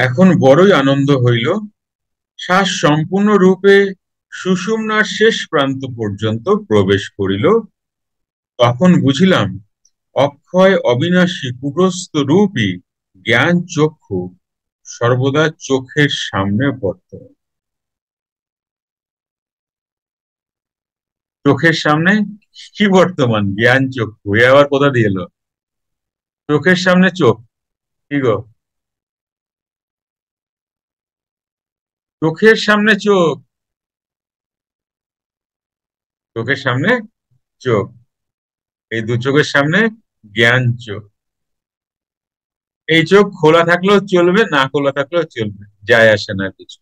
এখন বড়ই আনন্দ হইল। শ্বাস সম্পূর্ণরূপে সুষুম্নার শেষ প্রান্ত পর্যন্ত প্রবেশ করিল। তখন বুঝিলাম অক্ষয় অবিনাশী কূটস্থ রূপী জ্ঞান চক্ষু সর্বদা চোখের সামনে বর্তমান। চোখের সামনে কি বর্তমান? জ্ঞান চক্ষু। এ আবার কোথা দিয়ে এলো? চোখের সামনে চোখ? কি গো? চোখের সামনে চোখ? চোখের সামনে চোখ, এই দু চোখের সামনে জ্ঞান চোখ। এই চোখ খোলা থাকলেও চলবে, না খোলা থাকলেও চলবে, যায় আসে না কিছু।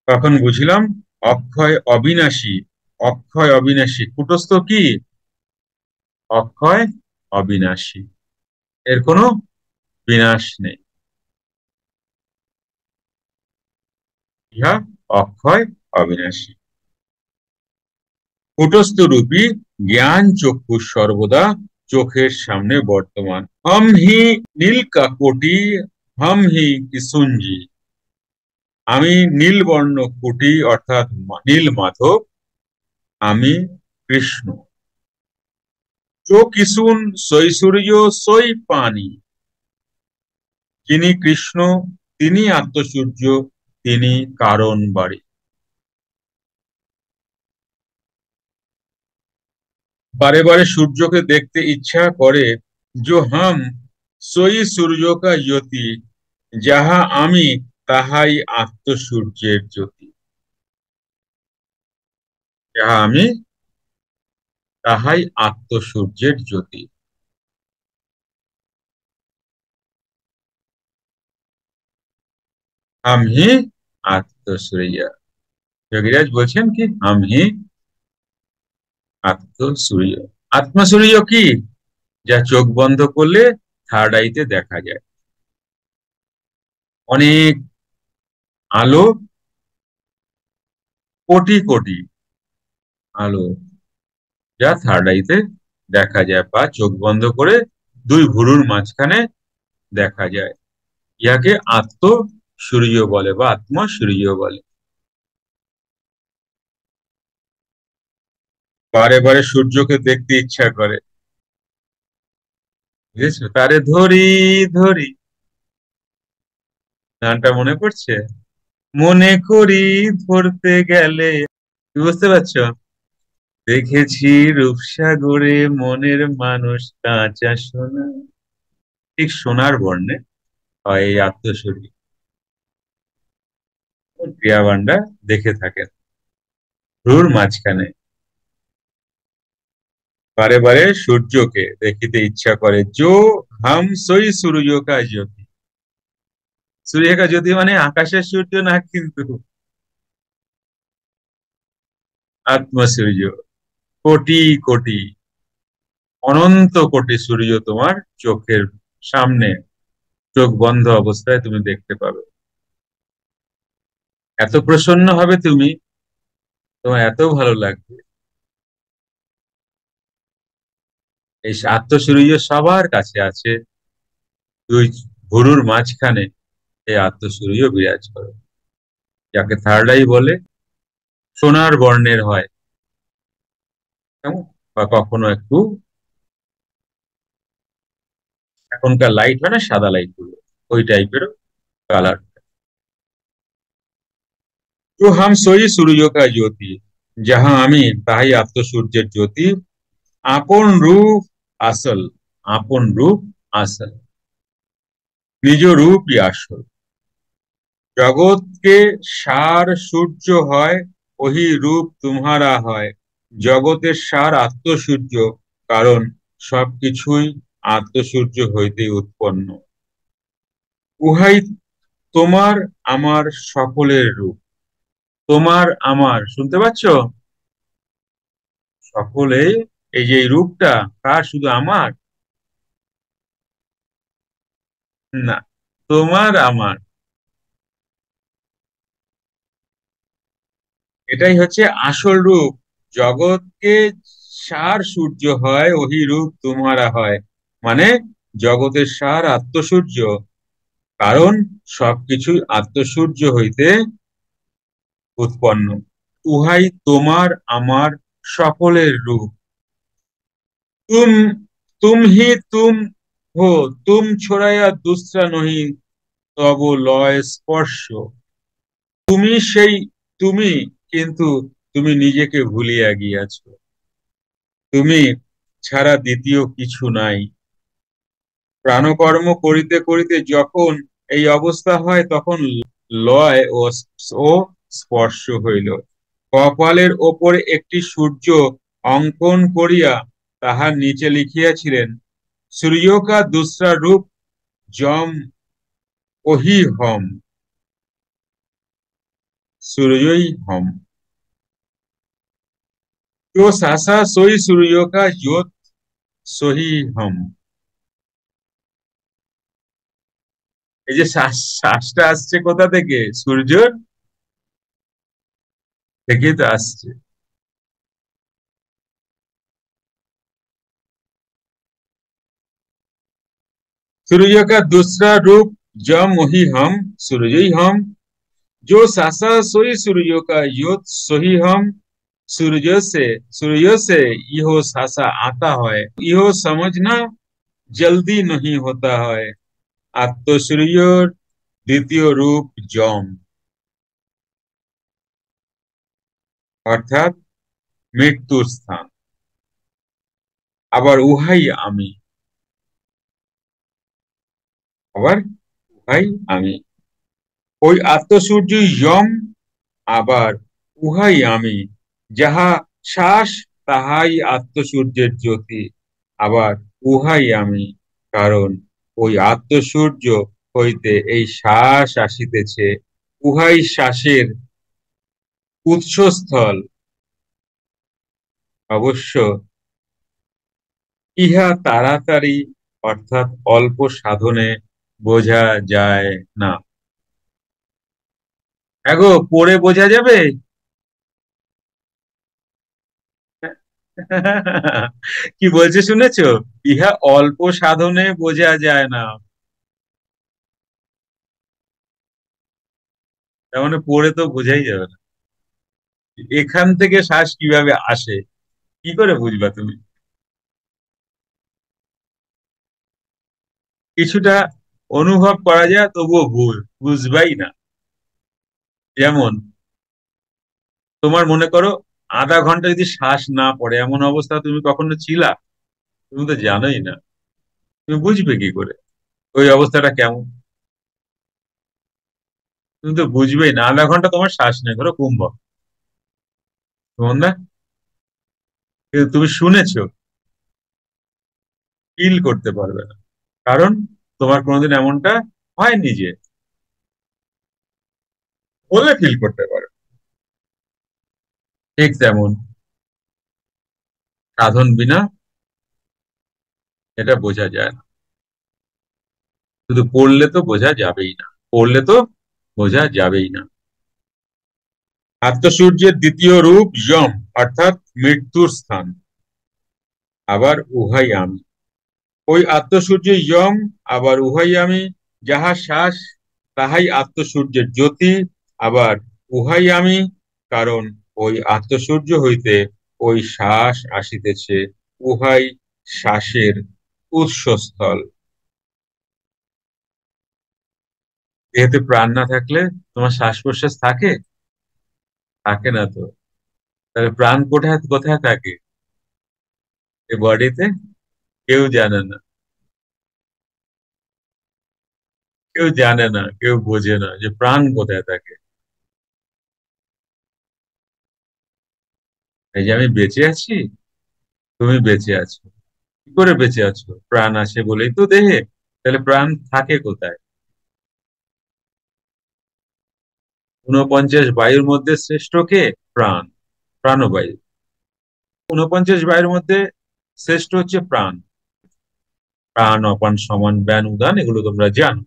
তখন বুঝিলাম অক্ষয় অবিনাশী। অক্ষয় অবিনাশী কূটস্থ কি? অক্ষয় অবিনাশী, এর কোনো বিনাশ নেই। ইহা অক্ষয় অবিনাশী কূটস্থ রূপী জ্ঞান চক্ষু সর্বদা চোখের সামনে বর্তমান। হম হি নীলকা কোটি, হম হি কিশুঞ্জি। আমি নীলবর্ণ কোটি অর্থাৎ নীল মাধব, আমি কৃষ্ণ। চো কিশুন সই সূর্য সই পানি। যিনি কৃষ্ণ তিনি আত্মসূর্য, তিনি কারণ বাড়ি। বারে বারে সূর্যকে দেখতে ইচ্ছা করে। जो हम सोई সূর্য কা জ্যোতি, যাহা আমি তাহাই আত্মসূর্যের জ্যোতি। যাহা আমি তাহাই আত্মসূর্যের জ্যোতি। हम ही আত্মসূর্য। যোগীরাজ বলছেন কি हम ही আত্মসূর্য। আত্মসূর্য কি? যা চোখ বন্ধ করলে থার্ড আইতে দেখা যায়। অনেক আলো, কোটি কোটি আলো, যা থার্ড আইতে দেখা যায় বা চোখ বন্ধ করে দুই ভুরুর মাঝখানে দেখা যায়। ইহাকে আত্ম সূর্য বলে বা আত্মা সূর্য বলে। বারে বারে সূর্যকে দেখতে ইচ্ছা করে, বুঝেছো? তারে ধরি ধরি, গানটা মনে পড়ছে? মনে করি ধরতে গেলে, বুঝতে পারছো? দেখেছি রূপসাগরে মনের মানুষ কাঁচা সোনা। ঠিক সোনার বর্ণে হয় এই আত্মসূর্য। ক্রিয়াবানটা দেখে থাকেন ভ্রুর মাঝখানে। বারে বারে সূর্যকে দেখিতে ইচ্ছা করে। জো হাম সই সূর্য কা জ্যোতি। সূর্য কা জ্যোতি মানে আকাশের সূর্য না কিন্তু, আত্মসূর্য। কোটি কোটি, অনন্ত কোটি সূর্য তোমার চোখের সামনে, চোখ বন্ধ অবস্থায় তুমি দেখতে পাবে। এত প্রসন্ন হবে তুমি, তোমার এত ভালো লাগবে। এই আত্মসূর্য সবার কাছে আছে, দুই ভুরুর মাঝখানে এই আত্মসূর্য বিরাজ করে, যাকে থার্ড আই বলে। সোনার বর্ণের হয়, কেমন, বা কখনো একটু, এখনকার লাইট হয় না সাদা লাইট গুলো, ওই টাইপের কালার। তো হাম সই সূর্য কা জ্যোতি, যাহা আমি তাহাই আত্মসূর্যের জ্যোতি। আপন রূপ আসল, আপন রূপ আসল, নিজ রূপই আসল। জগৎকে সার সূর্য হয়, ওহি রূপ तुम्हारा হয়। জগতের সার আত্মসূর্য, কারণ সবকিছুই আত্মসূর্য হইতে উৎপন্ন। উহাই তোমার আমার সকলের রূপ। তোমার আমার, শুনতে পাচ্ছ? সকলে, এই যে এই রূপটা কার? শুধু আমার না, তোমার আমার, এটাই হচ্ছে আসল রূপ। জগৎকে সার সূর্য হয়, ওহি রূপ তোমারা হয়। মানে জগতের সার আত্মসূর্য, কারণ সবকিছুই আত্মসূর্য হইতে উৎপন্ন। উহাই তোমার আমার সকলের রূপ। তুম তুম হি তুম হো, তুম ছড়াইয়া দুসরা নহি, তব লয় স্পর্শ। তুমি সেই তুমি, কিন্তু তুমি নিজেকে ভুলিয়া গিয়াছ। তুমি ছাড়া দ্বিতীয় কিছু নাই। প্রাণকর্ম করিতে করিতে যখন এই অবস্থা হয়, তখন লয় ও স্পর্শ হইল। কপালের ওপরে একটি সূর্য অঙ্কন করিয়া তাহার নিচে লিখিয়াছিলেন, সূর্য কা দুসরা রূপ জম ওহি হম, সূর্যই হম। जो सासा सोई सूर्य का ज्योत सोही हम। এই যে শ্বাসটা আসছে কোথা থেকে? সূর্যর থেকেই তো আসছে। सूर्य का दूसरा रूप जम वही हम, सूर्य ही हम। जो सासा सोई सूर्य का ज्योत सोही हम। सूर्य से इहो सासा आता है, इहो समझना जल्दी नहीं होता है। आत्म सूर्य দ্বিতীয় রূপ জম, অর্থাৎ মৃত্যুর স্থান। আবার উহাই আমি, আবার উহাই আমি। ওই আত্মসূর্যই যম, আবার উহাই আমি। যাহা শ্বাস, তাহাই আত্মসূর্যের জ্যোতি। আবার উহাই আমি, কারণ ওই আত্মসূর্য হইতে এই শ্বাস আসিতেছে। উহাই শ্বাসের উৎসস্থল। অবশ্য ইহা তাড়াতাড়ি, অর্থাৎ অল্প সাধনে বোঝা যায় না। এগো পড়ে বোঝা যাবে? কি বলছে শুনেছো? ইহা অল্প সাধনে বোঝা যায় না। তার মানে পড়ে তো বোঝাই যাবে না। এখান থেকে শ্বাস কিভাবে আসে, কি করে বুঝবা তুমি? কিছুটা অনুভব করা যায়, তবুও ভুল, বুঝবাই না। যেমন তোমার মনে করো, আধা ঘন্টা যদি শ্বাস না পড়ে, এমন অবস্থা তুমি কখনো ছিলা? তুমি তো জানোই না, তুমি বুঝবে কি করে ওই অবস্থাটা কেমন? তুমি তো বুঝবেই না, আধা ঘন্টা তোমার শ্বাস নেই, ধরো কুম্ভ না, কিন্তু তুমি শুনেছো, ফিল করতে পারবে না, কারণ তোমার কোনোদিন এমনটা হয়নি। যে বলে ফিল করতে পারো। ঠিক তেমন সাধন বিনা এটা বোঝা যায় না। শুধু পড়লে তো বোঝা যাবেই না, পড়লে তো বোঝা যাবেই না। আত্মসূর্যের দ্বিতীয় রূপ যম, অর্থাৎ মৃত্যুর স্থান। আবার উহাই আমি। ওই আত্মসূর্য যম, আবার উহাই আমি। যাহা শ্বাস, তাহাই আত্মসূর্যের জ্যোতি। আবার উহাই আমি, কারণ ওই আত্মসূর্য হইতে ওই শ্বাস আসিতেছে। উহাই শ্বাসের উৎসস্থল। যেহেতু প্রাণ না থাকলে তোমার শ্বাস প্রশ্বাস থাকে? থাকে না তো। তাহলে প্রাণ কোথায় কোথায় থাকে? এই বডিতে? কেউ জানে না, কেউ জানে না, কেউ বোঝে না যে প্রাণ কোথায় থাকে। এই যে আমি বেঁচে আছি, তুমি বেঁচে আছো, কি করে বেঁচে আছো? প্রাণ আসে বলেই তো দেহে। তাহলে প্রাণ থাকে কোথায়? ৪৯ বায়ুর মধ্যে শ্রেষ্ঠ কে? প্রাণ, প্রাণবায়ু। ৪৯ বায়ুর মধ্যে শ্রেষ্ঠ হচ্ছে প্রাণ। প্রাণ, অপান, সমান, ব্যান, উদান, এগুলো তোমরা জানো।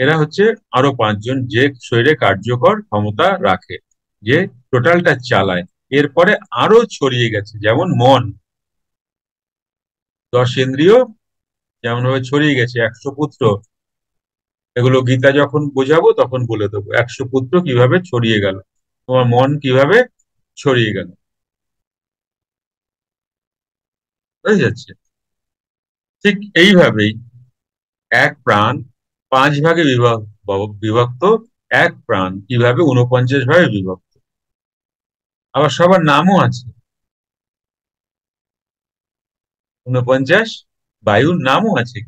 এরা হচ্ছে আরো ৫ জন যে শরীরে কার্যকর ক্ষমতা রাখে, যে টোটালটা চালায়। এরপরে আরো ছড়িয়ে গেছে, যেমন মন, 10 ইন্দ্রিয় যেমন ভাবে ছড়িয়ে গেছে, 100 পুত্র, এগুলো গীতা যখন বোঝাবো তখন বলে দেবো 100 পুত্র কিভাবে ছড়িয়ে গেল, তোমার মন কিভাবে ছড়িয়ে গেল। বুঝা যাচ্ছে? ঠিক এইভাবেই এক প্রাণ 5 ভাগে বিভক্ত, এক প্রাণ কিভাবে 49 ভাগে বিভক্ত। আবার সবার নামও আছে, 49 বায়ুর নামও আছে।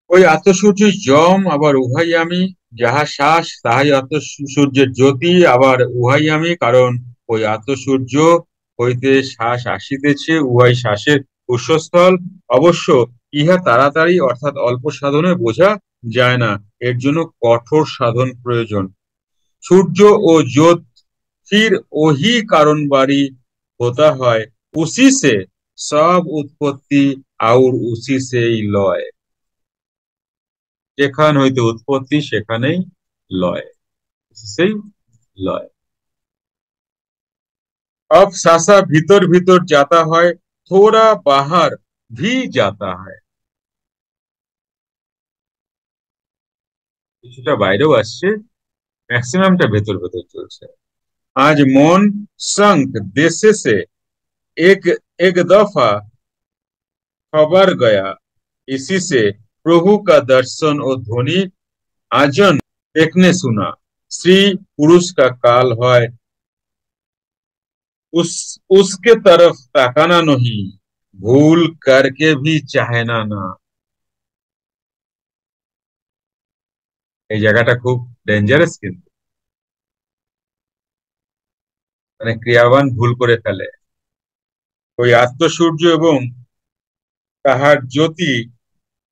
ওই আত্মসূর্য যম, আবার উহাই আমি, যাহা শ্বাস তাহাই আত্মসূর্যের জ্যোতি, আবার উহাই আমি, কারণ ওই আত্মসূর্য হইতে শ্বাস আসিতেছে, উহাই শ্বাসের উৎসস্থল। অবশ্য ইহা তাড়াতাড়ি অর্থাৎ অল্প সাধনে বোঝা যায় না, এর জন্য কঠোর সাধন প্রয়োজন। সূর্য ও ज्योतिर् ওহি কারণ বাড়ি होता হয়, उसी से सब उत्पत्ति और उसी से ही लय। যেখান হইতে উৎপত্তি সেখানেই লয়, সেই লয়। अब सासा भीतर भीतर जाता है, थोड़ा बाहर भी जाता है। কিছুটা বাইরেও আসছে, ম্যাক্সিমামটা ভেতর ভেতর চলছে। आज मन संग देशे से एक एक दफा खबर गया, इसी से प्रभु का दर्शन और ध्वनि आजन देखने सुना। स्त्री पुरुष का काल है, उसके तरफ ताकाना नहीं, भूल करके भी चाहे ना। এই জায়গাটা খুব ডেঞ্জারাস, কিন্তু মানে ক্রিয়াবান ভুল করে ফেলে। ওই আত্মসূর্য এবং তাহার জ্যোতি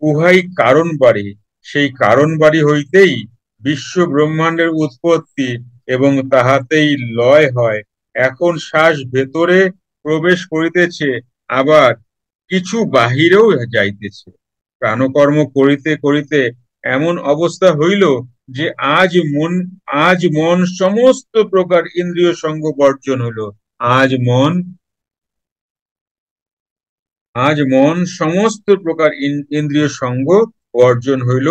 উহাই কারণ বাড়ি, সেই কারণ বাড়ি হইতেই বিশ্ব ব্রহ্মাণ্ডের উৎপত্তি এবং তাহাতেই লয় হয়। এখন শ্বাস ভেতরে প্রবেশ করিতেছে, আবার কিছু বাহিরেও যাইতেছে। প্রাণকর্ম করিতে করিতে এমন অবস্থা হইল যে আজ মন সমস্ত প্রকার ইন্দ্রিয় সঙ্গ বর্জন হইল। আজ মন আজ মন সমস্ত প্রকার ইন্দ্রিয় সঙ্গ বর্জন হইল।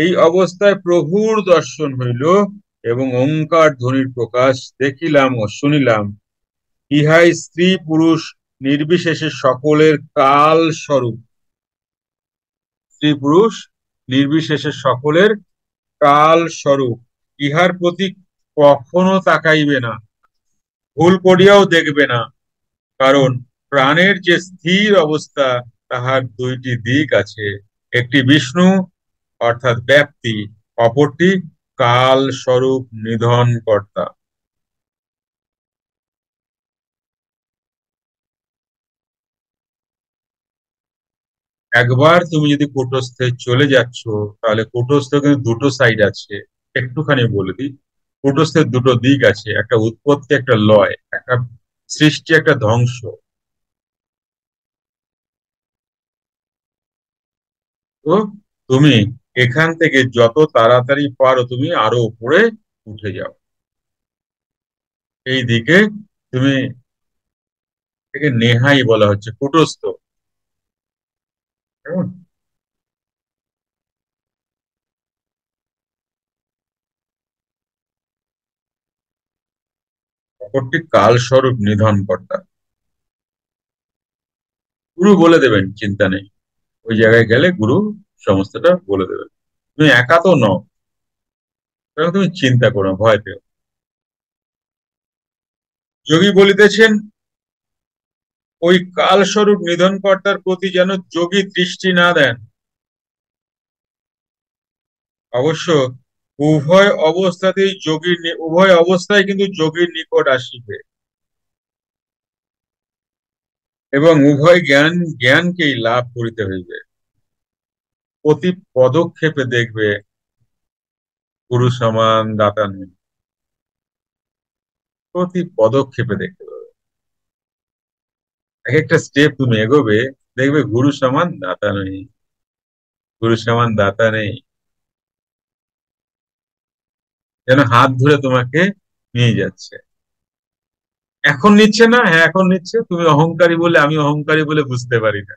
এই অবস্থায় প্রভুর দর্শন হইল এবং ওঙ্কার ধ্বনির প্রকাশ দেখিলাম ও শুনিলাম। ইহাই স্ত্রী পুরুষ নির্বিশেষে সকলের কাল স্বরূপ। স্ত্রী পুরুষ নির্বিশেষে সকলের কাল স্বরূপ। ইহার প্রতি কখনো তাকাইবে না, ভুল করিয়াও দেখবে না, কারণ প্রাণের যে স্থির অবস্থা তাহার দুইটি দিক আছে, একটি বিষ্ণু অর্থাৎ ব্যাপ্তি, অপরটি কাল স্বরূপ নিধন কর্তা। একবার তুমি যদি কুটস্থে চলে যাচ্ছ, তাহলে কুটস্থ কিন্তু দুটো সাইড আছে, একটুখানি বলে দিই। কুটস্থের দুটো দিক আছে, একটা উৎপত্তি একটা লয়, একটা সৃষ্টি একটা ধ্বংস। তো তুমি এখান থেকে যত তাড়াতাড়ি পারো তুমি আরো উপরে উঠে যাও, এই দিকে তুমি, থেকে নেহাই বলা হচ্ছে কুটস্থ, কেমন? অপরটি কালস্বরূপ নিধন কর্তা। গুরু বলে দেবেন, চিন্তা নেই, ওই জায়গায় গেলে গুরু সমস্তটা বলে দেবেন। তুমি একা তো নও, সুতরাং তুমি চিন্তা করো না, ভয় পেও। যোগী বলিতেছেন, ওই কালস্বরূপ নিধন কর্তার প্রতি যেন যোগী দৃষ্টি না দেন। অবশ্য উভয় অবস্থায় কিন্তু যোগীর নিকট আসিবে, এবং উভয় জ্ঞানকেই লাভ করিতে হইবে। প্রতি পদক্ষেপে দেখবে গুরু সমান দাতা নেই, প্রতি পদক্ষেপে দেখতে পাবে। এক একটা স্টেপ তুমি এগোবে, দেখবে গুরু সমান দাতা নেই, গুরু সমান দাতা নেই, যেন হাত ধরে তোমাকে নিয়ে যাচ্ছে। এখন নিচ্ছে না? হ্যাঁ, এখন নিচ্ছে। তুমি অহংকারী বলে, আমি অহংকারী বলে বুঝতে পারি না।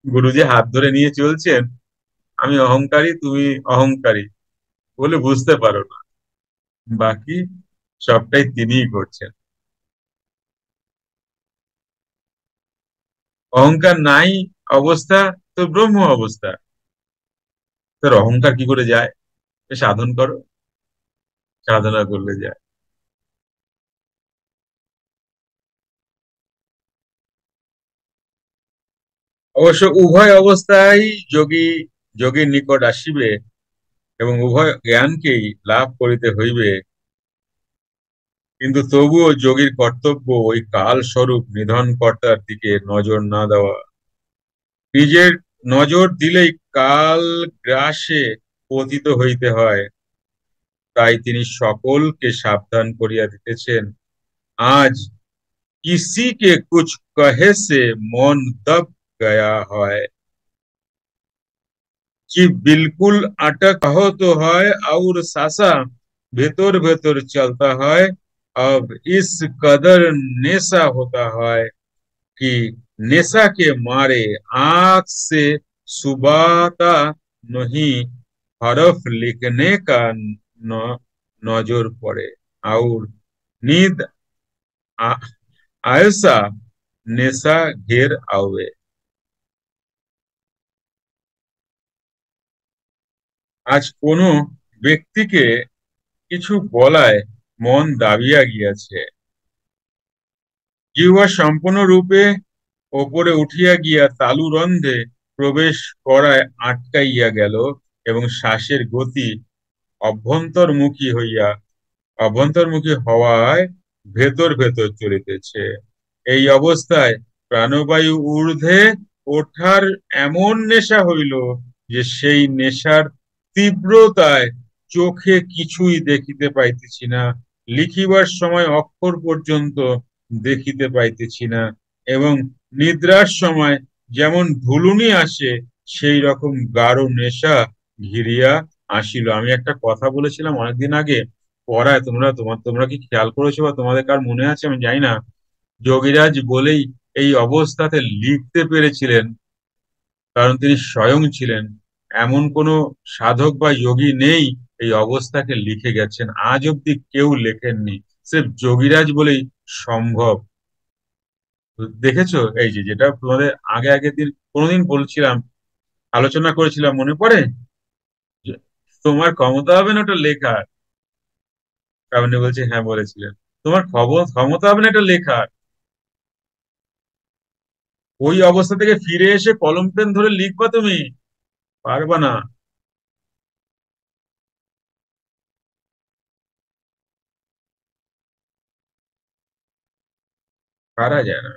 গুরুজি হাত ধরে নিয়ে চলছেন, আমি অহংকারী, তুমি অহংকারী বলে বুঝতে পারো না। বাকি সবটাই তিনিই করছেন। অহংকার নাই অবস্থা তো ব্রহ্ম অবস্থা। তোর অহংকার কি করে যায়? সাধন করো, সাধনা করলে যায়। অবশ্য উভয় অবস্থায় যোগী যোগীর নিকট আসিবে এবং উভয় জ্ঞানকেই লাভ করিতে হইবে, কিন্তু তবুও যোগীর কর্তব্য ওই কাল স্বরূপ নিধন কর্তার দিকে নজর না দেওয়া। নিজের নজর দিলেই কাল গ্রাসে পতিত হইতে হয়। তাই তিনি সকলকে সাবধান করিয়া দিতেছেন, আজ किसी के कुछ कहे से मौन दब गया है कि बिल्कुल अटक हो तो है और सासा ভেতর ভেতর चलता है। अब इस कदर नेशा होता है कि नेशा के मारे आंख से सुबाता नहीं हरफ लिखने का नजर पड़े और नींद आयसा नेशा घेर आवे। আজ কোনো ব্যক্তিকে কিছু বলায় মন দাবিয়া গিয়াছে, জিহ্বা সম্পূর্ণরূপে ওপরে উঠিয়া গিয়া তালুরন্ধে প্রবেশ করায় আটকাইয়া গেল এবং শ্বাসের গতি অভ্যন্তর্মুখী হইয়া অভ্যন্তর্মুখী হওয়ায় ভেতর ভেতর চলিতেছে। এই অবস্থায় প্রাণবায়ু ঊর্ধ্বে ওঠার এমন নেশা হইল যে সেই নেশার তীব্রতায় চোখে কিছুই দেখিতে পাইতেছি না, লিখিবার সময় অক্ষর পর্যন্ত দেখিতে পাইতেছি না, এবং নিদ্রার সময় যেমন ঢুলুনি আসে সেই রকম গাঢ় নেশা ঘিরিয়া আসিল। আমি একটা কথা বলেছিলাম অনেকদিন আগে পড়ায়, তোমরা কি খেয়াল করেছো বা তোমাদের কার মনে আছে আমি জানি না, যোগীরাজ বলেই এই অবস্থাতে লিখতে পেরেছিলেন কারণ তিনি স্বয়ং ছিলেন। এমন কোনো সাধক বা যোগী নেই এই অবস্থাকে লিখে গেছেন, আজ অব্দি কেউ লেখেননি, সির্ফ যোগীরাজ বলেই সম্ভব। দেখেছো এই যে যেটা তোমাদের আগে আগের দিন কোনোদিন বলছিলাম, আলোচনা করেছিলাম, মনে পড়ে? যে তোমার ক্ষমতা হবে না ওটা লেখার। কারণে বলছে হ্যাঁ বলেছিলেন। তোমার ক্ষমতা হবে না এটা লেখার, ওই অবস্থা থেকে ফিরে এসে কলম পেন ধরে লিখবা তুমি, পারবা না, পারা যায় না।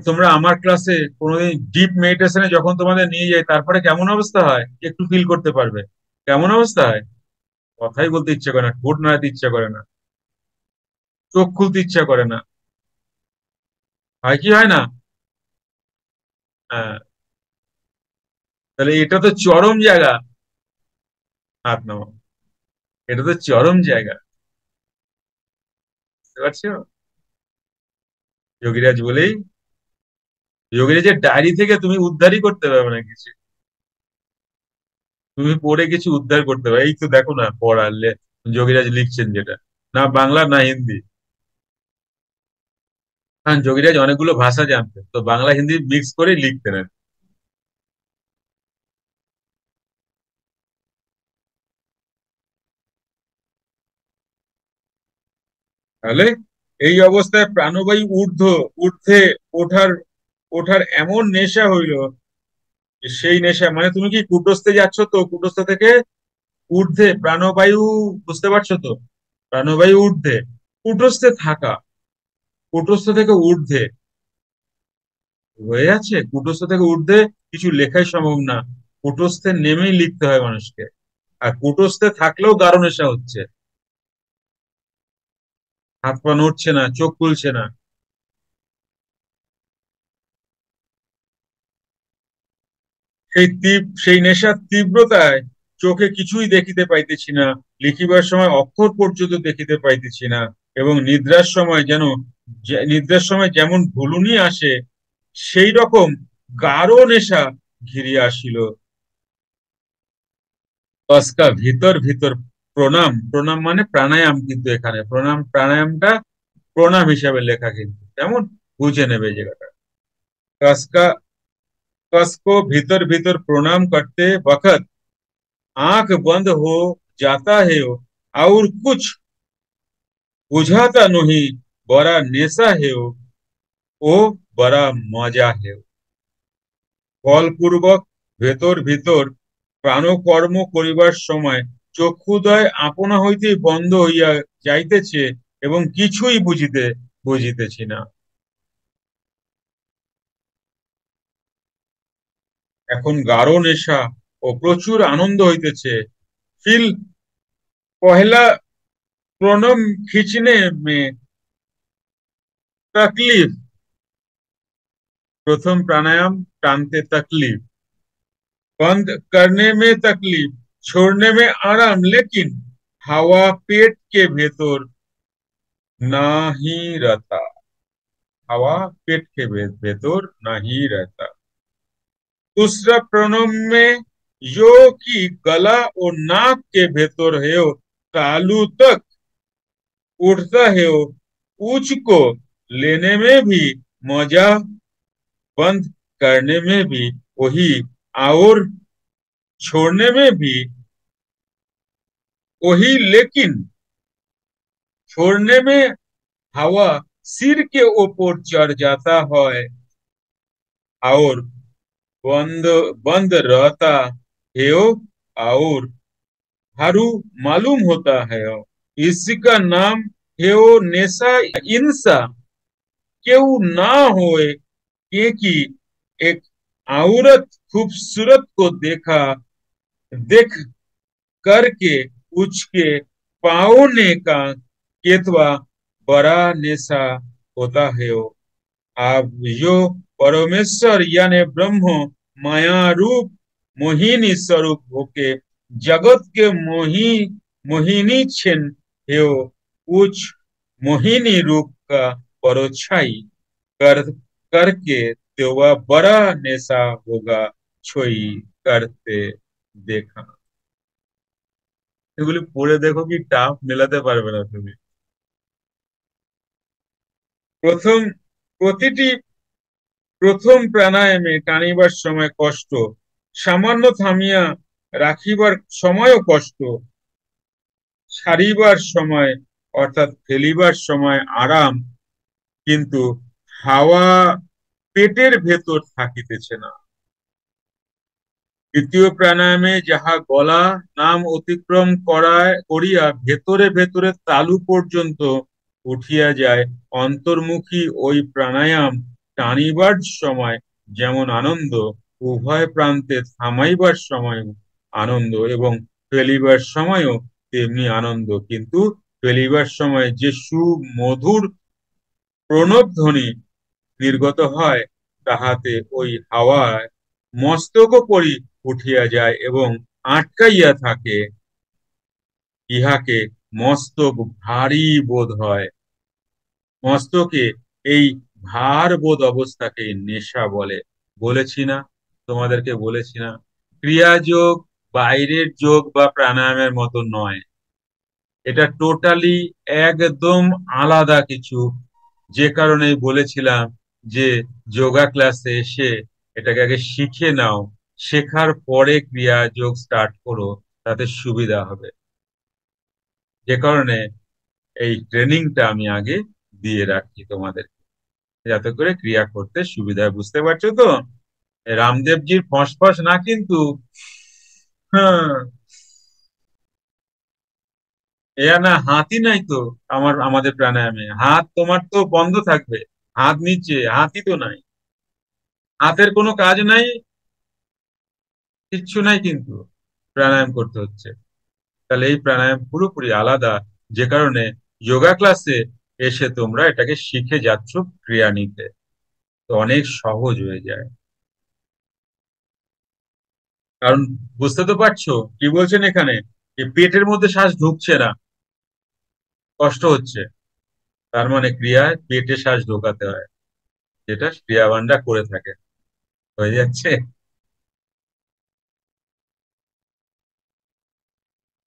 তোমরা আমার ক্লাসে কোনোদিন ডিপ মেডিটেশনে যখন তোমাদের নিয়ে যাই তারপরে কেমন অবস্থা হয় একটু ফিল করতে পারবে। কেমন অবস্থা হয়? কথাই বলতে ইচ্ছে করে না, ঠোঁট নাড়াতে ইচ্ছা করে না, চোখ খুলতে ইচ্ছা করে না। হয় কি হয় না? হ্যাঁ। তাহলে এটা তো চরম জায়গা। হাত নামাও। এটা তো চরম জায়গা, বুঝতে পারছো? যোগীরাজ বলেই, যোগীরাজের ডায়েরি থেকে তুমি উদ্ধারই করতে পারবে না কিছু। তুমি পড়ে কিছু উদ্ধার করতে পারবে? এই তো দেখো না পড়ালে যোগীরাজ লিখছেন যেটা, না বাংলা না হিন্দি। হ্যাঁ, যোগীরাজ অনেকগুলো ভাষা জানতেন, তো বাংলা হিন্দি মিক্স করে লিখতেন আর কি। তাহলে এই অবস্থায় প্রাণবায়ু ঊর্ধ্বে ওঠার ওঠার এমন নেশা হইল যে সেই নেশা, মানে তুমি কি কুটস্থে যাচ্ছ, তো কুটস্থ থেকে ঊর্ধ্বে প্রাণবায়ু, বুঝতে পারছো তো? প্রাণবায়ু ঊর্ধ্বে, কুটস্থে থাকা, কুটস্থ থেকে ঊর্ধ্বে হয়ে যাচ্ছে, কুটস্থ থেকে ঊর্ধ্বে কিছু লেখাই সম্ভব না, কুটস্থে নেমেই লিখতে হয় মানুষকে। আর কুটস্থে থাকলেও গাঢ় নেশা হচ্ছে, হাত পা নড়ছে না, চোখ খুলছে না। সেই নেশার তীব্রতায় চোখে কিছুই দেখিতে পাইতেছি না, লিখিবার সময় অক্ষর পর্যন্ত দেখিতে পাইতেছি না, এবং নিদ্রার সময় যেন নিদ্রার সময় যেমন ভুলুনি আসে, সেই রকম গাঢ় নেশা ঘিরিয়া আসিল। তস্কা ভিতর ভিতর প্রণাম, প্রণাম মানে প্রাণায়াম, কিন্তু এখানে প্রণাম প্রাণায়ামটা প্রণাম হিসাবে লেখা, কিন্তু কেমন বুঝে নেবে জায়গাটা। कसका कस को भीतर भीतर प्रणाम करते वक्त आंख बंद हो जाता है, और कुछ बुझाता नहीं, बड़ा नेशा है ও বড়া মজা है। বলপূর্বক ভেতর ভিতর প্রাণকর্ম করিবার সময় চক্ষুদ্বয় আপনা হইতেই বন্ধ হইয়া যাইতেছে, এবং কিছুই বুঝিতেছি না। এখন গাঢ় নেশা ও প্রচুর আনন্দ হইতেছে। ফিল পহেলা প্রণব खींचने में तकलीफ, प्रथम प्राणायाम टानते तकलीफ, बंद करने में तकलीफ, छोड़ने में आराम, लेकिन हवा पेट के भीतर नहीं रहता, हवा पेट के भीतर नहीं रहता। दूसरा प्रणव में यो की गला और नाक के भीतर है, तालू तक उठता है, ऊंच को लेने में भी मजा, बंद करने में भी वही, और छोड़ने में भी वही, लेकिन छोड़ने में हवा सिर के ऊपर चढ़ जाता है, और बंद बंद रहता है, और हारू मालूम होता है। इसका नाम है वो नेशा। इंसा क्यों ना होए, क्योंकि एक औरत खूबसूरत को देख करके उसके पाने का केतवा बड़ा नेशा होता है। आप जो परमेश्वर यानी ब्रह्म माया रूप मोहिनी स्वरूप होके जगत के मोहिनी छिन है, उस मोहिनी रूप का परोछाई कर करके तो वह बड़ा नेशा होगा, छोई करते देखा। এগুলি পড়ে দেখো, কি টাফ মেলাতে পারবে না তুমি। প্রথম প্রতিটি প্রথম প্রাণায়ামে টানিবার সময় কষ্ট, সামান্য থামিয়া রাখিবার সময়ও কষ্ট, ছাড়িবার সময় অর্থাৎ ফেলিবার সময় আরাম, কিন্তু হাওয়া পেটের ভেতর থাকিতেছে না। দ্বিতীয় প্রাণায়ামে যাহা গলা নাম অতিক্রম করিয়া ভেতরে ভেতরে তালু পর্যন্ত উঠিয়া যায়, অন্তর্মুখী ওই প্রাণায়াম টানিবার সময় যেমন আনন্দ, উভয় প্রান্তে থামাইবার সময় আনন্দ, এবং ফেলিবার সময়ও তেমনি আনন্দ, কিন্তু ফেলিবার সময় যে সুমধুর প্রণব ধ্বনি নির্গত হয়, তাহাতে ওই হাওয়ায় মস্তক পরি উঠিয়া যায় এবং আটকাইয়া থাকে, ইহাকে মস্তক ভারী বোধ হয়। মস্তকে এই ভার বোধ অবস্থাকে নেশা বলে। বলেছি না, তোমাদেরকে বলেছি না, ক্রিয়াযোগ বাইরের যোগ বা প্রাণায়ামের মতো নয়, এটা টোটালি একদম আলাদা কিছু। যে কারণে বলেছিলাম যে যোগা ক্লাসে এসে এটাকে আগে শিখে নাও, শেখার পরে ক্রিয়া যোগ স্টার্ট করো, তাতে সুবিধা হবে। যে কারণে এই ট্রেনিংটা আমি আগে দিয়ে রাখি তোমাদের, যাতে করে ক্রিয়া করতে সুবিধা হয়। বুঝতে পারছো তো? রামদেবজির ফসফস না কিন্তু। হ্যাঁ, না হাতই নাই তো। আমাদের প্রাণায়ামে হাত তোমার তো বন্ধ থাকবে, হাত নিচে, হাতই তো নাই, হাতের কোনো কাজ নাই, কিচ্ছু নাই, কিন্তু প্রাণায়াম করতে হচ্ছে। তাহলে এই প্রাণায়াম পুরোপুরি আলাদা, যে কারণে যোগা ক্লাসে এসে তোমরা এটাকে শিখে যাচ্ছ ক্রিয়া নিতে, তো অনেক সহজ হয়ে যায়। কারণ বুঝতে তো পারছো কি বলছেন এখানে, এই পেটের মধ্যে শ্বাস ঢুকছে না, কষ্ট হচ্ছে, তার মানে ক্রিয়ায় পেটে শ্বাস ঢোকাতে হয়, যেটা ক্রিয়াবানরা করে থাকে। হয়ে যাচ্ছে।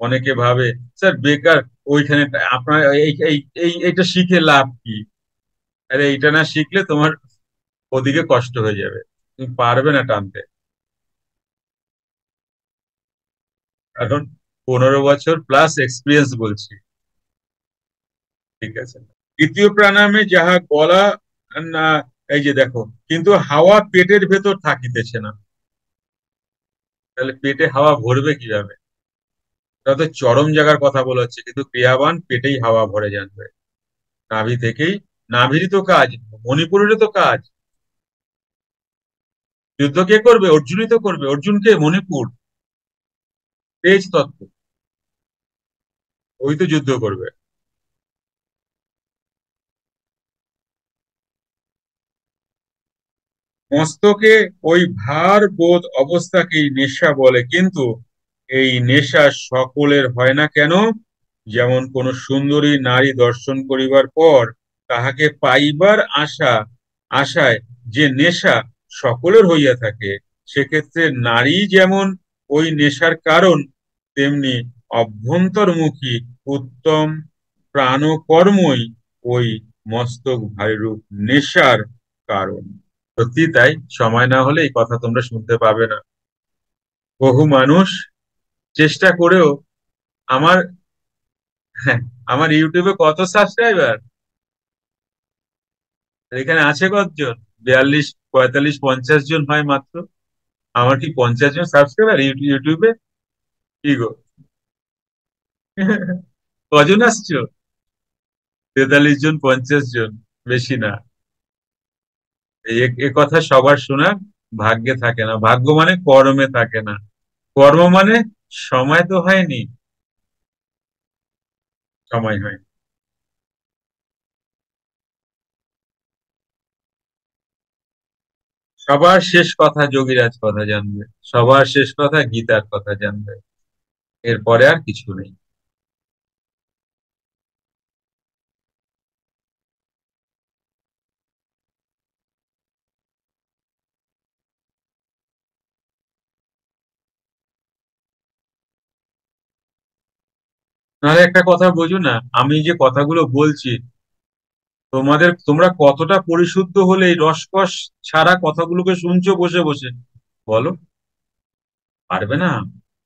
অনেকে ভাবে স্যার বেকার ওইখানে, আপনার এই এই এই এইটা শিখে লাভ কি? আরে এইটা না শিখলে তোমার ওদিকে কষ্ট হয়ে যাবে, তুমি পারবে না টানতে। কারণ 15 বছর প্লাস এক্সপিরিয়েন্স বলছি। ঠিক আছে। তৃতীয় প্রাণায়ামে যাহা গলা না, এই যে দেখো, কিন্তু হাওয়া পেটের ভেতর থাকিতেছে না, তাহলে পেটে হাওয়া ভরবে কিভাবে? এটা তো চরম জায়গার কথা বলা হচ্ছে, কিন্তু ক্রিয়াবান পেটেই হাওয়া ভরে যাবে, নাভি থেকেই। নাভিরই তো কাজ, মণিপুরেরও তো কাজ। যুদ্ধ কে করবে? অর্জুনই তো করবে। অর্জুনকে মণিপুর তেজ তত্ত্ব, ওই তো যুদ্ধ করবে। মস্তকে ওই ভার বোধ অবস্থাকেই নেশা বলে, কিন্তু এই নেশা সকলের হয় না কেন? যেমন কোন সুন্দরী নারী দর্শন করিবার পর তাহাকে পাইবার আশায় যে নেশা সকলের হইয়া থাকে, সেক্ষেত্রে নারী যেমন ওই নেশার কারণ, তেমনি অভ্যন্তর্মুখী উত্তম প্রাণকর্মই ওই মস্তক ভারীরূপ নেশার কারণ। সত্যি তাই, সময় না হলে এই কথা তোমরা শুনতে পাবে না। বহু মানুষ চেষ্টা করেও, আমার হ্যাঁ, আমার ইউটিউবে কত সাবস্ক্রাইবার, এখানে আছে কতজন? 42, 45, 50 জন হয় মাত্র। আমার কি 50 জন সাবস্ক্রাইবার ইউটিউবে? কি গো? কজন আসছো? 43 জন, 50 জন, বেশি না। এ কথা সবার শোনা ভাগ্যে থাকে না, ভাগ্য মানে কর্মে থাকে না। কর্ম মানে সময় তো হয়নি, সময় হয়। সবার শেষ কথা যোগীরাজ কথা জানবে, সবার শেষ কথা গীতার কথা জানবে, এরপরে আর কিছু নেই। নাহলে একটা কথা বোঝো না, আমি যে কথাগুলো বলছি, তোমরা কতটা পরিশুদ্ধ হলে এই রসকস ছাড়া কথাগুলোকে শুনছো বসে বসে, বলো? পারবে না,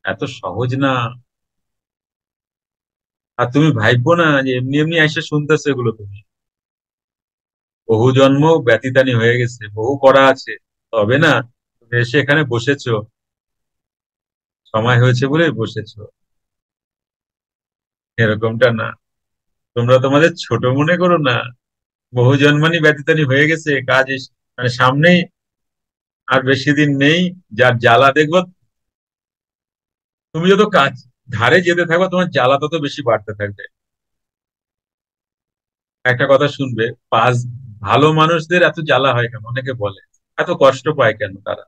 এত সহজ না। আর তুমি ভাইবো না যে এমনি এমনি এসে শুনতেছো এগুলো, তুমি বহু জন্ম ব্যতিতানি হয়ে গেছে, বহু করা আছে, তবে না তুমি এসে এখানে বসেছো, সময় হয়েছে বলে বসেছো, এরকমটা না। তোমরা তোমাদের ছোট মনে করো না, বহু জন্মানি ব্যতিতানি হয়ে গেছে, মানে সামনেই আর বেশি দিন নেই। যার জ্বালা দেখবো, তুমি যত কাজ ধারে যেতে থাকবে, তোমার জ্বালা তত বেশি বাড়তে থাকবে। একটা কথা শুনবে, পাঁচ ভালো মানুষদের এত জ্বালা হয় কেন? অনেকে বলে এত কষ্ট পায় কেন তারা?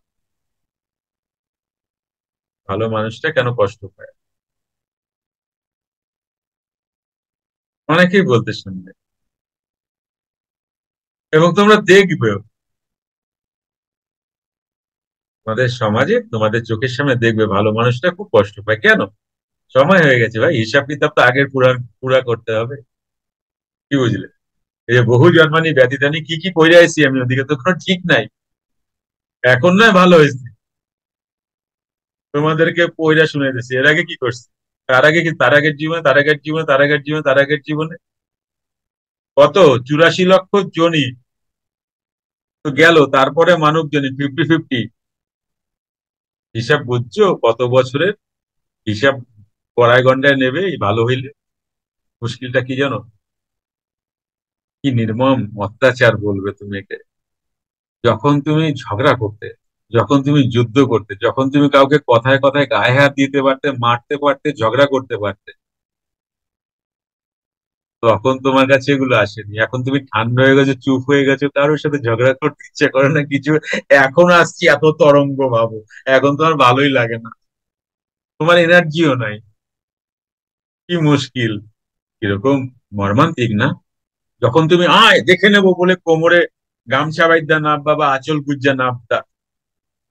ভালো মানুষটা কেন কষ্ট পায়? অনেকেই বলতে শুনবে, এবং তোমরা দেখবে তোমাদের সমাজে, তোমাদের চোখের সামনে দেখবে ভালো মানুষটা খুব কষ্ট পায় কেন। সময় হয়ে গেছে ভাই, হিসাব কিতাব তো আগের পুরা পুরা করতে হবে। কি বুঝলে? এই যে বহু জন্মানি ব্যতীতানি কি কি কইরা আইছি আমি, ওদিকে তো কোনো ঠিক নাই। এখন নয় ভালো হয়েছে, তোমাদেরকে পয়রা শুনে দিছি, এর আগে কি করছি? তার আগে কি, তার আগের জীবনে, তার আগের জীবনে, তার আগের জীবনে, তার আগের জীবনে কত 84 লক্ষ জনই তো গেল, তারপরে মানব জনি 50-50। হিসাব বুঝছো কত বছরের? হিসাব কড়ায় গন্ডায় নেবে এই ভালো হইলে। মুশকিলটা কি জানো? কি নির্মম অত্যাচার বলবে তুমি একে। যখন তুমি ঝগড়া করতে, যখন তুমি যুদ্ধ করতে, যখন তুমি কাউকে কথায় কথায় গায়ে হাত দিতে পারতে, মারতে পারতে, ঝগড়া করতে পারতে, তখন তোমার কাছে এগুলো আসেনি। এখন তুমি ঠান্ডা হয়ে গেছো, চুপ হয়ে গেছো, কারোর সাথে ঝগড়া করতে ইচ্ছে করে না কিছু। এখন আসছি এত তরঙ্গ ভাবো, এখন তোমার ভালোই লাগে না, তোমার এনার্জিও নাই। কি মুশকিল, কিরকম মর্মান্তিক না? যখন তুমি আয় দেখে নেবো বলে কোমরে গামছা বাইদ্যা নাববা বা আঁচল গুজ্জা নাবতা,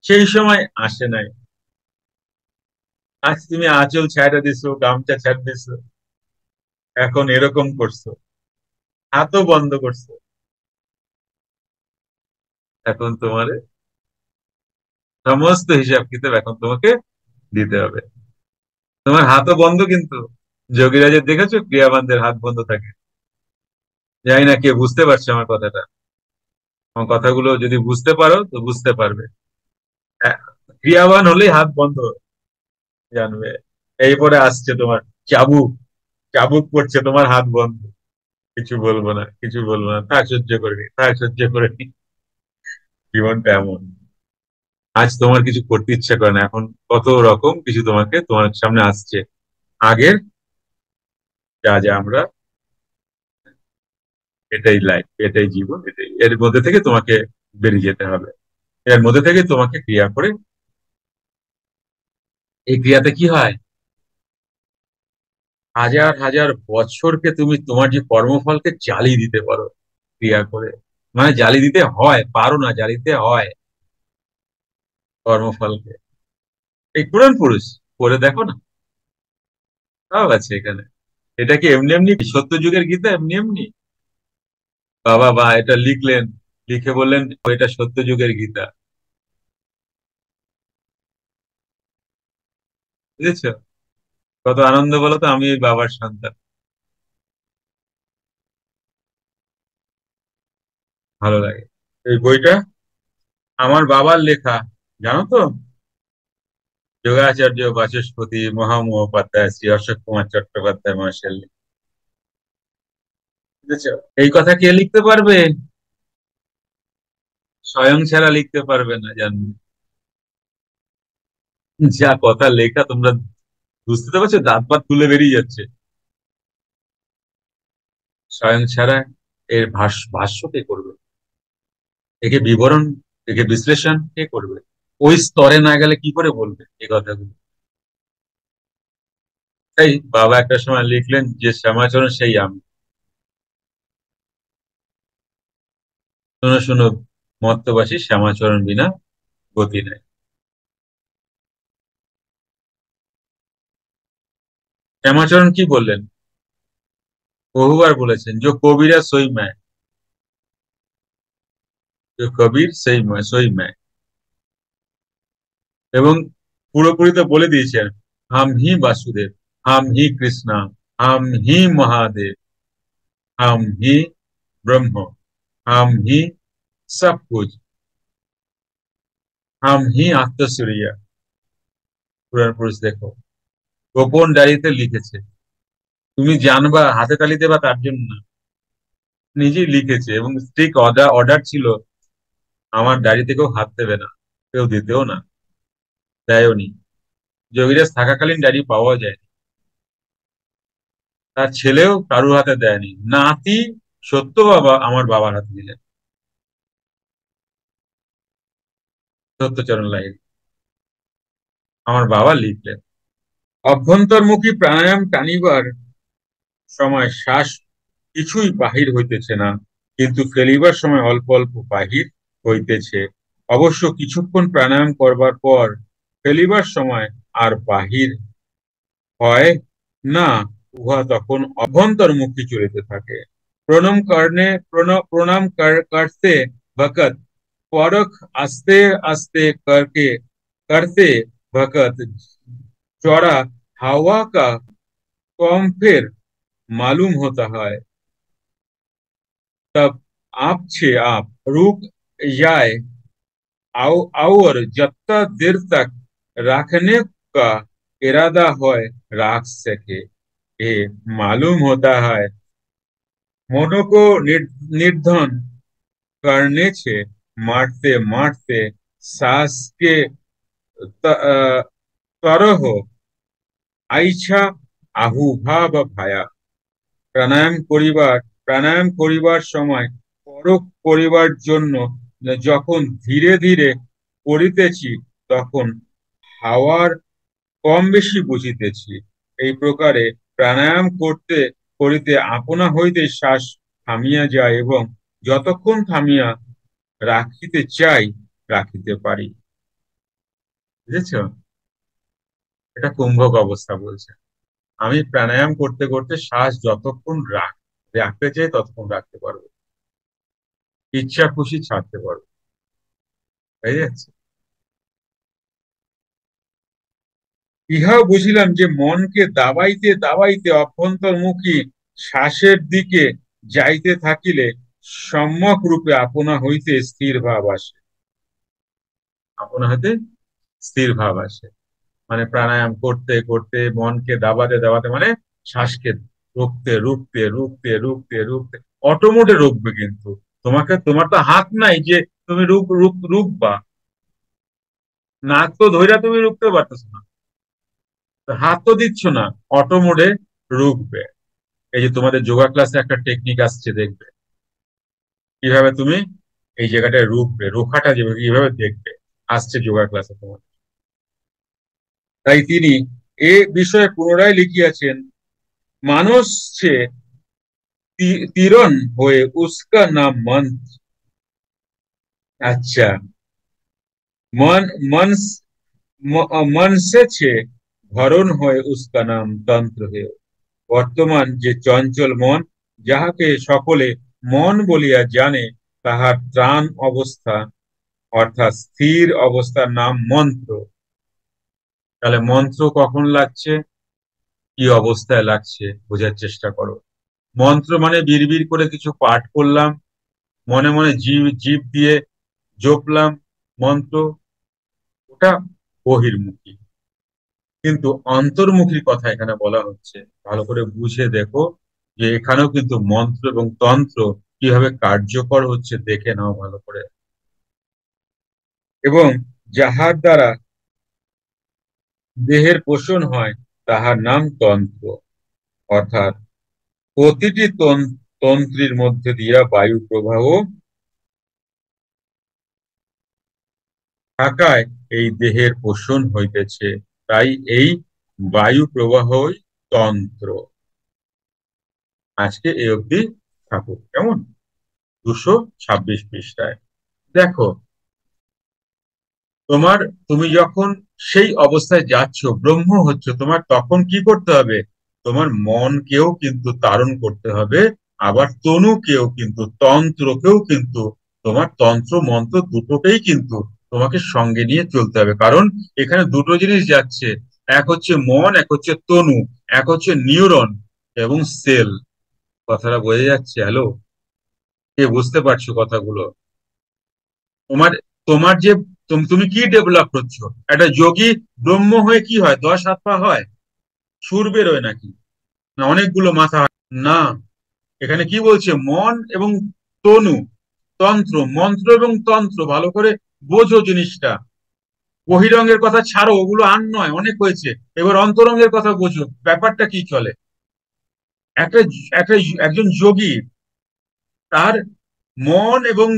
সেই সময় আসে নাই। আজ তুমি আঁচল ছাড়া দিছো, গামছা ছাড় দিছো, এখন এরকম করছো, হাতও বন্ধ করছো। এখন তোমার সমস্ত হিসাব কিতাব এখন তোমাকে দিতে হবে। তোমার হাতও বন্ধ কিন্তু। যোগীরাজের দেখেছো ক্রিয়াবানদের হাত বন্ধ থাকে। জানি না কে বুঝতে পারছে আমার কথাটা। আমার কথাগুলো যদি বুঝতে পারো তো বুঝতে পারবে। হ্যাঁ, ক্রিয়াবান হলেই হাত বন্ধ, জানবে। এরপরে আসছে তোমার চাবুক, চাবুক পড়ছে তোমার হাত বন্ধ। কিছু বলবো না, কিছু বলবো না, থাক সহ্য করে নি, থাক সহ্য করে নি। জীবনটা এমন। আজ তোমার কিছু করতে ইচ্ছা করে না, এখন কত রকম কিছু তোমাকে তোমার সামনে আসছে। আগের যা যা আমরা, এটাই লাইফ, এটাই জীবন, এটাই, এর মধ্যে থেকে তোমাকে বেরিয়ে যেতে হবে। এর মধ্যে থেকে তোমাকে ক্রিয়া করে, এই ক্রিয়াতে কি হয়, হাজার হাজার বছরকে তুমি তোমার যে কর্মফলকে জ্বালিয়ে দিতে পারো ক্রিয়া করে। মানে জ্বালিয়ে দিতে হয়, পারো না, জ্বালিতে হয় কর্মফলকে। এই পুরাণ পুরুষ পড়ে দেখো না, সব আছে এখানে। এটা কি এমনি এমনি সত্য যুগের গীতা এমনি এমনি? বাবা বা এটা লিখলেন, লিখে বললেন এটা সত্য যুগের গীতা। বুঝেছো? কত আনন্দ বলো তো, আমি এই বাবার সন্তান। ভালো লাগে। এই বইটা আমার বাবার লেখা, জানো তো? যোগাচার্য বাচস্পতি মহামহোপাধ্যায় শ্রী অশোক কুমার চট্টোপাধ্যায় মহাশয়। বুঝেছো? এই কথা কে লিখতে পারবে? স্বয়ং ছাড়া লিখতে পারবে না, জানো? যা কথা লেখা তোমরা বুঝতে তো পারছো, দাঁত পাত তুলে বেরিয়ে যাচ্ছে। স্বয়ং ছাড়া এর ভাষ্য কে করবে? একে বিবরণ, একে বিশ্লেষণ কে করবে? ওই স্তরে না গেলে কি করে বলবে এই কথাগুলো? তাই বাবা একটা সময় লিখলেন যে শ্যামাচরণ সেই আমি। শোনো শোনো মর্তবাসী, শ্যামাচরণ বিনা গতি নাই। শ্যামাচরণ কি বললেন? বহুবার বলেছেন, যে কবিরা সই मैं, যে কবির সেই সই मैं। এবং পুরোপুরি তো বলে দিয়েছেন, হাম হি বাসুদেব, হাম হি কৃষ্ণা, হাম হি মহাদেব, হাম হি ব্রহ্ম, হাম হি সব কুछ, হাম হি আত্মসূরিয়া। পুরাণ পুরুষ দেখো, গোপন ডায়েরিতে লিখেছে। তুমি জানবা, হাতে তালি দেবা তার জন্য না, নিজেই লিখেছে। এবং স্ট্রিক্ট অর্ডার অর্ডার ছিল, আমার ডায়েরিতে কেউ হাত দেবে না, কেউ দিতেও না, দেয়ও নি। যোগীরাজ থাকাকালীন ডায়েরি পাওয়া যায়। তার ছেলেও কারুর হাতে দেয়নি। নাতি সত্য বাবা আমার বাবার হাতে দিলেন, সত্যচরণ লাহিড়ী আমার বাবা লিখলেন। অভ্যন্তর্মুখী প্রাণায়াম টানিবার সময় শ্বাস কিছুই বাহির হইতেছে না, কিন্তু ফেলিবার সময় অল্প অল্প বাহির হইতেছে। অবশ্য কিছুক্ষণ প্রাণায়াম করবার পর ফেলিবার সময় আর বাহির হয় না, উহা তখন অভ্যন্তর্মুখী চলিতে থাকে। प्रणाम करते वक्त फर्क आस्ते आस्ते करके करते वक्त चौड़ा हवा का कम फिर मालूम होता है। तब आप से आप रुक जाए, और जितना देर तक रखने का इरादा हो रख सके। ये मालूम होता है मनो को निर्धन करने से मारते मारते सांस के तरह আইছা আহুভাব ভায়া। প্রাণায়াম করিবার প্রাণায়াম করিবার সময় পরখ করিবার জন্য যখন ধীরে ধীরে করিতেছি, তখন হাওয়ার কম বেশি বুঝিতেছি। এই প্রকারে প্রাণায়াম করতে করিতে আপনা হইতে শ্বাস থামিয়া যায় এবং যতক্ষণ থামিয়া রাখিতে চাই রাখিতে পারি। বুঝেছ? এটা কুম্ভক অবস্থা বলছে। আমি প্রাণায়াম করতে করতে শ্বাস যতক্ষণ রাখতে চাই ততক্ষণ রাখতে পারবো, ইচ্ছা খুশি ছাড়তে পারবো। তাই যাচ্ছে। ইহাও বুঝিলাম যে মনকে দাবাইতে দাবাইতে অভ্যন্তর্মুখী শ্বাসের দিকে যাইতে থাকিলে সম্যক রূপে আপনা হইতে স্থির ভাব আসে। আপনা হইতে স্থির ভাব আসে মানে প্রাণায়াম করতে করতে মনকে দাবাতে দাবাতে মানে শ্বাসকে রুখতে রুখতে রুখতে রুখতে রুখতে অটোমোটে রুখবে। কিন্তু তোমার তো হাত নাই যে তুমি রুখবা। নাক তো ধইরা তুমি রুখতে পারতেছো না, তো হাত তো দিচ্ছ না, অটোমোডে রুখবে। এই যে তোমাদের যোগা ক্লাসে একটা টেকনিক আসছে, দেখবে কিভাবে তুমি এই জায়গাটায় রুখবে, রোখাটা যেভাবে কিভাবে দেখবে আসছে যোগা ক্লাসে তোমার। তাই তিনি এ বিষয়ে পুনরায় লিখিয়াছেন, মানুষ সে তিরন হয়ে উস্কা নাম মন। আচ্ছা, मन मन मन से छे ভরণ হয়ে উস্কা নাম তন্ত্র হে। বর্তমান যে চঞ্চল মন, যাহাকে সকলে মন বলিয়া জানে, তাহার ত্রাণ অবস্থা অর্থাৎ স্থির অবস্থার নাম মন্ত্র। তাহলে মন্ত্র কখন লাগছে, কি অবস্থায় লাগছে বোঝার চেষ্টা করো। মন্ত্র মানে বিড়বিড় করে কিছু পাঠ করলাম, মনে মনে জীব জীব দিয়ে জপলাম মন্ত্র, ওটা বহির্মুখী। কিন্তু অন্তর্মুখীর কথা এখানে বলা হচ্ছে, ভালো করে বুঝে দেখো যে এখানেও কিন্তু মন্ত্র এবং তন্ত্র কিভাবে কার্যকর হচ্ছে দেখে নাও ভালো করে। এবং যাহার দ্বারা দেহের পোষণ হয় তাহার নাম তন্ত্র, অর্থাৎ প্রতিটি তন্ত্রীর মধ্যে দিয়া বায়ু প্রবাহ থাকায় এই দেহের পোষণ হইতেছে। তাই এই বায়ু প্রবাহই তন্ত্র। আজকে এই অবধি থাকুক, কেমন? 226 পৃষ্ঠায় দেখো, তোমার তুমি যখন সেই অবস্থায় যাচ্ছ, ব্রহ্ম হচ্ছে তোমার, তখন কি করতে হবে? তোমার মনকেও কিন্তু তারণ করতে হবে, আবার তনুকেও কিন্তু, তন্ত্রকেও কিন্তু, তোমার তন্ত্র মন্ত্র দুটোকেই কিন্তু তোমাকে সঙ্গে নিয়ে চলতে হবে। কারণ এখানে দুটো জিনিস যাচ্ছে, এক হচ্ছে মন, এক হচ্ছে তনু, এক হচ্ছে নিউরন এবং সেল। কথাটা বোঝা যাচ্ছে? হ্যালো, কে বুঝতে পারছো কথাগুলো? তোমার তোমার যে তুমি কি ডেভেলপ করছো? একটা যোগী ব্রহ্ম হয়ে কি হয়, 10 হাত পা হয়? সুর বেরোয় নাকি? না অনেকগুলো মাথা হয়? না, এখানে কি বলছে, মন এবং তনু, তন্ত্র, মন্ত্র এবং তন্ত্র, ভালো করে বোঝো জিনিসটা। বহিরঙ্গের কথা ছাড়ো, ওগুলো আর নয়, অনেক হয়েছে। এবার অন্তরঙ্গের কথা বোঝো, ব্যাপারটা কি চলে। একটা একটা একজন যোগী, তার মন এবং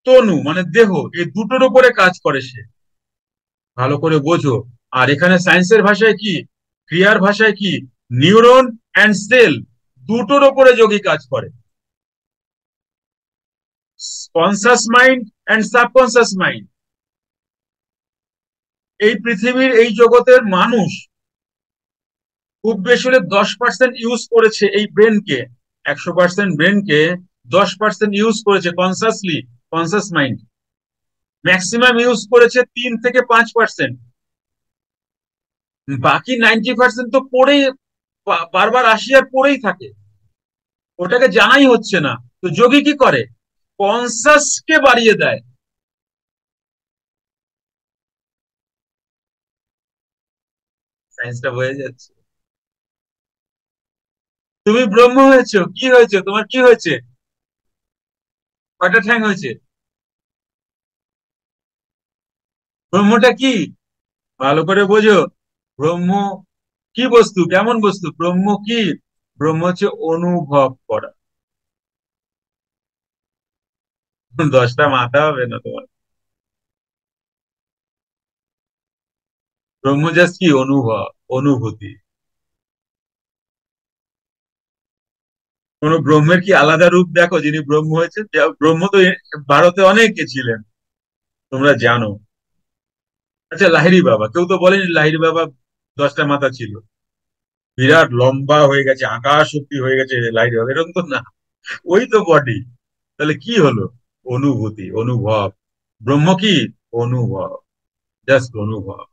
তনু মানে দেহ, এই দুটোর উপরে কাজ করে সে, ভালো করে বোঝো। আর এখানে সায়েন্সের ভাষায় কি, ক্রিয়ার ভাষায় কি, নিউরন অ্যান্ড সেল দুটোর ওপরে যোগী কাজ করে। Conscious mind and subconscious mind. এই পৃথিবীর এই জগতের মানুষ খুব বেশি হলে 10% ইউজ করেছে এই ব্রেনকে, 100% ব্রেনকে 10% ইউজ করেছে consciously, conscious mind. Maximum use করেছে 3 থেকে 5%। বাকি 90% তো পড়েই, বারবার আসি আর পড়েই থাকে, ওটাকে জানাই হচ্ছে না। তো যোগী কি করে? কনসাস কে বাড়িয়ে দেয়। সায়েন্সটা হয়ে যাচ্ছে। তুমি ব্রহ্ম হয়েছো, কি হয়েছে তোমার, কি হয়েছে? কয়টা ঠ্যাং হয়েছে? ব্রহ্মটা কি, ভালো করে বোঝো। ব্রহ্ম কি বস্তু, কেমন বস্তু? ব্রহ্ম কি? ব্রহ্ম হচ্ছে অনুভব করা। 10টা মাথা হবে না তোমার। ব্রহ্ম জাস্ট কি, অনুভব, অনুভূতি। কোন ব্রহ্মের কি আলাদা রূপ দেখো যিনি ব্রহ্ম হয়েছে? ব্রহ্ম তো ভারতে অনেকে ছিলেন, তোমরা জানো। আচ্ছা, লাহিড়ী বাবা, কেউ তো বলেনি লাহিড়ী বাবা 10টা মাথা ছিল, বিরাট লম্বা হয়ে গেছে, আকাশ অব্দি হয়ে গেছে লাহিড়ী বাবা, এরকম তো না। ওই তো বডি। তাহলে কি হলো? অনুভূতি, অনুভব। ব্রহ্ম কি? অনুভব, জাস্ট অনুভব।